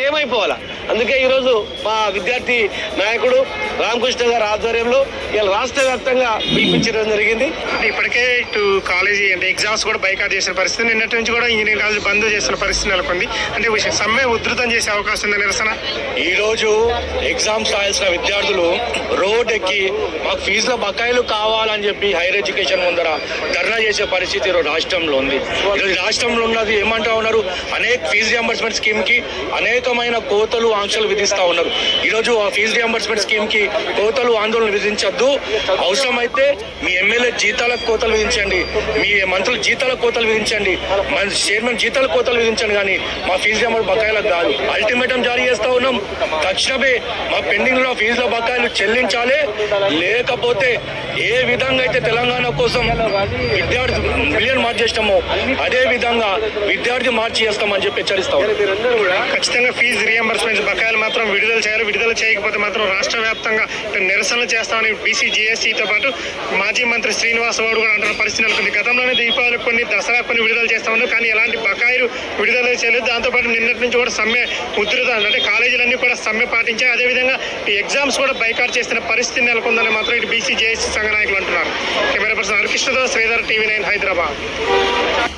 ఏమైపోవాలా. అందుకే ఈరోజు మా విద్యార్థి నాయకుడు రామకృష్ణ గారి ఆధ్వర్యంలో ఇలా రాష్ట్ర వ్యాప్తంగా పిలిపించడం జరిగింది. ఇప్పటికే ఇటు కాలేజీ అంటే ఎగ్జామ్స్ కూడా బైకాట్ చేసిన పరిస్థితి, నిన్నటి నుంచి కూడా ఇంజనీరింగ్ కాలేజ్ బంద్ చేసిన పరిస్థితి నెలకొంది. అంటే సమ్మె ఉధృతం చేసే అవకాశం ఉంది నిరసన. ఈ రోజు ఎగ్జామ్స్ రాయాల్సిన విద్యార్థులు రోడ్ ఎక్కి మాకు ఫీజుల బకాయిలు కావాలని చెప్పి హైయర్ ఎడ్యుకేషన్ ముందర ధర్నా చేసే పరిస్థితి ఈరోజు రాష్ట్రంలో ఉంది. ఈరోజు రాష్ట్రంలో ఉన్నది ఏమంటా ఉన్నారు, అనేక ఫీజు రియంబర్స్మెంట్ స్కీమ్ కి అనేకమైన కోతలు ఆంక్షలు విధిస్తా ఉన్నారు. ఈరోజు ఆ ఫీజు రియంబర్స్మెంట్ స్కీమ్ కి కోతలు ఆందోళన విధించద్దు, అవసరమైతే మీ ఎమ్మెల్యే జీతాలకు కోతలు విధించండి, మీ మంత్రుల జీతాలకు కోతలు విధించండి, మన చైర్మన్ జీతాలకు కోతలు విధించండి, కానీ మా ఫీజు రియంబర్స్ బకాయిలకు కాదు. అల్టిమేటం జారీ చేస్తా ఉన్నాం, తక్షణమే మా పెండింగ్ లో ఫీజుల బకాయిలు చెల్లించాలి. లేకపోతే ఏ విధంగా అయితే తెలంగాణ కోసం విద్యార్థి మిలియన్ మార్చ్ చేస్తామో అదే విధంగా విద్యార్థి మార్చి చేస్తామని చెప్పి హెచ్చరిస్తాం. ఖచ్చితంగా ఫీజు రియంబర్స్మెంట్ బకాయిలు మాత్రం విడుదల చేయాలి. విడుదల చేయకపోతే మాత్రం రాష్ట్ర వ్యాప్తంగా నిరసనలు చేస్తామని బీసీ జేఏసీతో పాటు మాజీ మంత్రి శ్రీనివాస్ గౌడ్ కూడా అంటున్న పరిస్థితి నెలకొంది. గతంలోనే దీపావళి కొన్ని, దసరా కొన్ని విడుదల చేస్తామన్నారు, కానీ ఎలాంటి బకాయిలు విడుదల చేయలేదు. దాంతోపాటు నిన్నటి నుంచి కూడా సమ్మె ఉధృతం, అంటే కాలేజీలన్నీ కూడా సమ్మె పాటించాయి. అదేవిధంగా ఈ ఎగ్జామ్స్ కూడా బైకాట్ చేస్తున్న పరిస్థితి నెలకొందని మాత్రం ఇటు బీసీ జేఏసీ సంఘ నాయకులు అంటున్నారు. కెమెరా పర్సన్ హరికృష్ణతో శ్రీధర్, టీవీ 9 హైదరాబాద్.